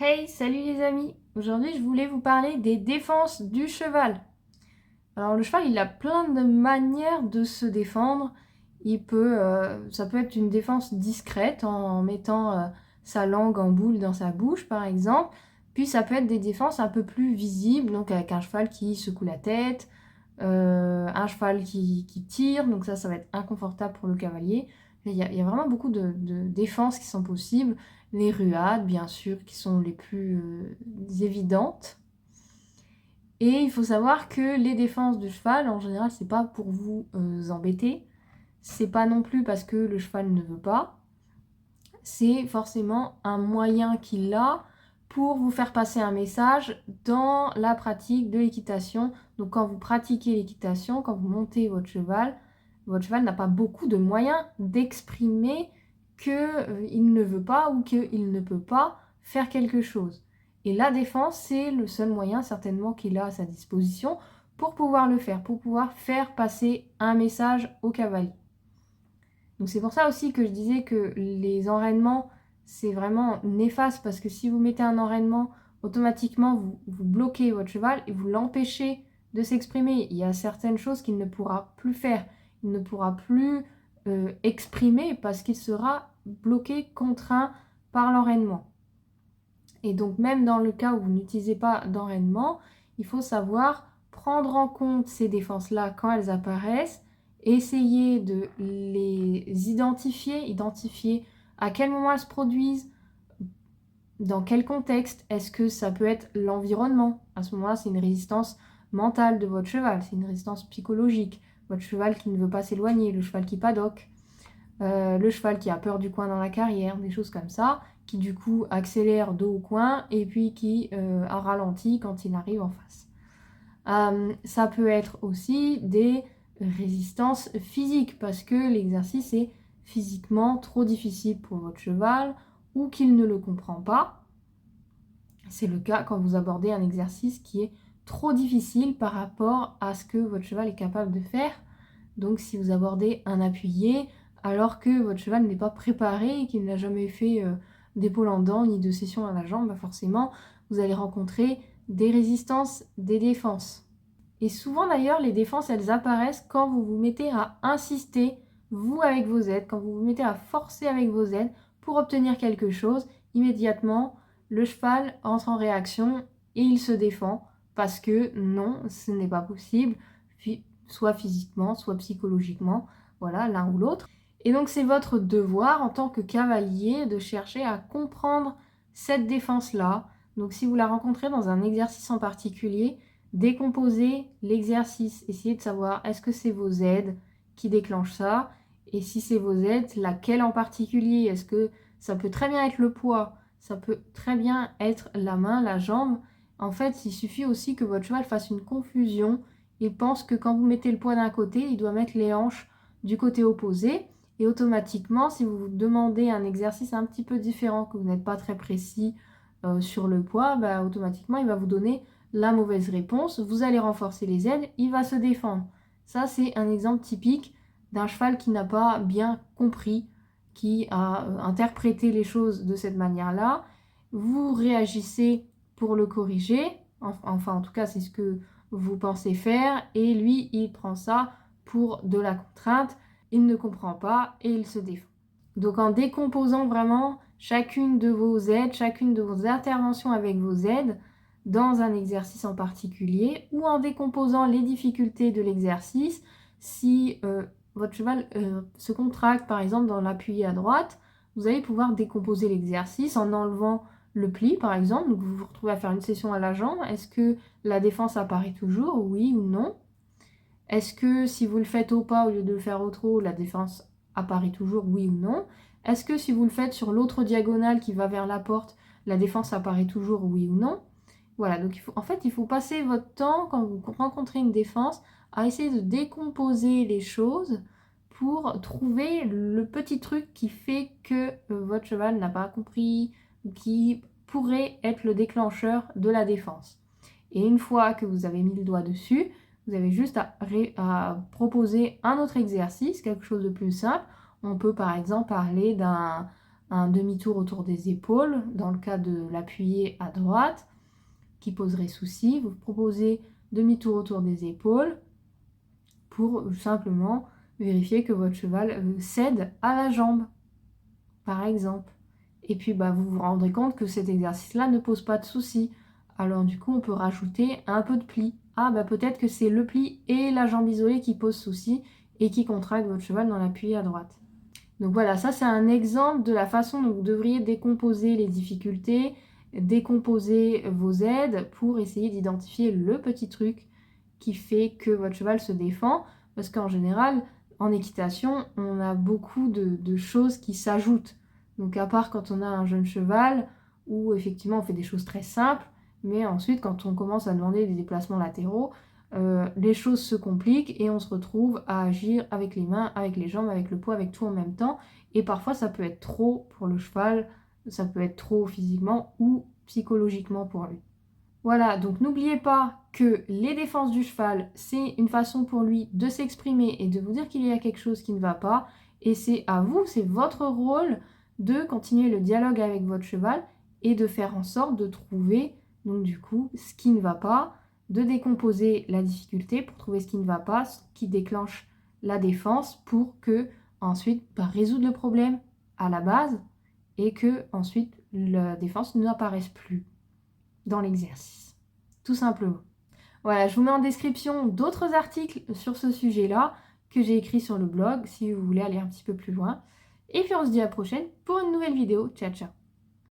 Hey, salut les amis! Aujourd'hui, je voulais vous parler des défenses du cheval. Alors, le cheval, il a plein de manières de se défendre. Ça peut être une défense discrète en mettant sa langue en boule dans sa bouche, par exemple. Puis, ça peut être des défenses un peu plus visibles, donc avec un cheval qui secoue la tête, un cheval qui tire, donc ça va être inconfortable pour le cavalier. Il y a vraiment beaucoup de défenses qui sont possibles. Les ruades, bien sûr, qui sont les plus évidentes. Et il faut savoir que les défenses du cheval, en général, c'est pas pour vous embêter. C'est pas non plus parce que le cheval ne veut pas. C'est forcément un moyen qu'il a pour vous faire passer un message dans la pratique de l'équitation. Donc quand vous pratiquez l'équitation, quand vous montez votre cheval n'a pas beaucoup de moyens d'exprimer qu'il ne veut pas ou qu'il ne peut pas faire quelque chose. Et la défense, c'est le seul moyen certainement qu'il a à sa disposition pour pouvoir le faire, pour pouvoir faire passer un message au cavalier. Donc c'est pour ça aussi que je disais que les enraînements, c'est vraiment néfaste parce que si vous mettez un enraînement, automatiquement vous bloquez votre cheval et vous l'empêchez de s'exprimer. Il y a certaines choses qu'il ne pourra plus faire. Il ne pourra plus exprimer parce qu'il sera bloqué, contraint par l'enraînement. Et donc même dans le cas où vous n'utilisez pas d'enraînement, il faut savoir prendre en compte ces défenses-là quand elles apparaissent, essayer de les identifier à quel moment elles se produisent, dans quel contexte. Est-ce que ça peut être l'environnement? À ce moment-là, c'est une résistance mentale de votre cheval, c'est une résistance psychologique. Votre cheval qui ne veut pas s'éloigner, le cheval qui padoque, le cheval qui a peur du coin dans la carrière, des choses comme ça, qui du coup accélère dos au coin et puis qui a ralenti quand il arrive en face. Ça peut être aussi des résistances physiques parce que l'exercice est physiquement trop difficile pour votre cheval ou qu'il ne le comprend pas. C'est le cas quand vous abordez un exercice qui est trop difficile par rapport à ce que votre cheval est capable de faire. Donc si vous abordez un appuyé alors que votre cheval n'est pas préparé et qu'il n'a jamais fait d'épaule en dents ni de session à la jambe, bah forcément vous allez rencontrer des résistances, des défenses. Et souvent d'ailleurs, les défenses, elles apparaissent quand vous vous mettez à insister, vous avec vos aides, quand vous vous mettez à forcer avec vos aides pour obtenir quelque chose. Immédiatement, le cheval entre en réaction et il se défend parce que non, ce n'est pas possible, soit physiquement, soit psychologiquement, voilà, l'un ou l'autre. Et donc c'est votre devoir en tant que cavalier de chercher à comprendre cette défense-là. Donc si vous la rencontrez dans un exercice en particulier, décomposer l'exercice, essayer de savoir est-ce que c'est vos aides qui déclenchent ça, et si c'est vos aides, laquelle en particulier? Est-ce que ça peut très bien être le poids, ça peut très bien être la main, la jambe. En fait, il suffit aussi que votre cheval fasse une confusion. Il pense que quand vous mettez le poids d'un côté, il doit mettre les hanches du côté opposé. Et automatiquement, si vous vous demandez un exercice un petit peu différent, que vous n'êtes pas très précis sur le poids, bah, automatiquement, il va vous donner la mauvaise réponse. Vous allez renforcer les aides, il va se défendre. Ça, c'est un exemple typique d'un cheval qui n'a pas bien compris, qui a interprété les choses de cette manière-là. Vous réagissez pour le corriger, enfin en tout cas c'est ce que vous pensez faire, et lui il prend ça pour de la contrainte, il ne comprend pas et il se défend. Donc en décomposant vraiment chacune de vos aides, chacune de vos interventions avec vos aides dans un exercice en particulier, ou en décomposant les difficultés de l'exercice, si votre cheval se contracte par exemple dans l'appui à droite, vous allez pouvoir décomposer l'exercice en enlevant le pli par exemple. Donc vous vous retrouvez à faire une session à la jambe. Est-ce que la défense apparaît toujours, oui ou non? Est-ce que si vous le faites au pas au lieu de le faire au trot, la défense apparaît toujours, oui ou non? Est-ce que si vous le faites sur l'autre diagonale qui va vers la porte, la défense apparaît toujours, oui ou non? Voilà, donc il faut passer votre temps quand vous rencontrez une défense à essayer de décomposer les choses pour trouver le petit truc qui fait que votre cheval n'a pas compris ou qui pourrait être le déclencheur de la défense. Et une fois que vous avez mis le doigt dessus, vous avez juste à proposer un autre exercice, quelque chose de plus simple. On peut par exemple parler un demi-tour autour des épaules, dans le cas de l'appuyer à droite, qui poserait souci. Vous proposez demi-tour autour des épaules pour simplement vérifier que votre cheval cède à la jambe, par exemple. Et puis vous vous rendrez compte que cet exercice-là ne pose pas de souci. Alors du coup, on peut rajouter un peu de pli. Ah peut-être que c'est le pli et la jambe isolée qui posent souci et qui contractent votre cheval dans l'appui à droite. Donc voilà, ça c'est un exemple de la façon dont vous devriez décomposer les difficultés, décomposer vos aides pour essayer d'identifier le petit truc qui fait que votre cheval se défend. Parce qu'en général, en équitation, on a beaucoup de choses qui s'ajoutent. Donc à part quand on a un jeune cheval, où effectivement on fait des choses très simples, mais ensuite quand on commence à demander des déplacements latéraux, les choses se compliquent et on se retrouve à agir avec les mains, avec les jambes, avec le poids, avec tout en même temps. Et parfois ça peut être trop pour le cheval, ça peut être trop physiquement ou psychologiquement pour lui. Voilà, donc n'oubliez pas que les défenses du cheval, c'est une façon pour lui de s'exprimer et de vous dire qu'il y a quelque chose qui ne va pas. Et c'est à vous, c'est votre rôle de continuer le dialogue avec votre cheval et de faire en sorte de trouver, donc du coup, ce qui ne va pas, de décomposer la difficulté pour trouver ce qui ne va pas, ce qui déclenche la défense pour que ensuite résoudre le problème à la base et que ensuite la défense n'apparaisse plus dans l'exercice, tout simplement. Voilà, je vous mets en description d'autres articles sur ce sujet-là que j'ai écrit sur le blog si vous voulez aller un petit peu plus loin. Et puis on se dit à la prochaine pour une nouvelle vidéo. Ciao, ciao!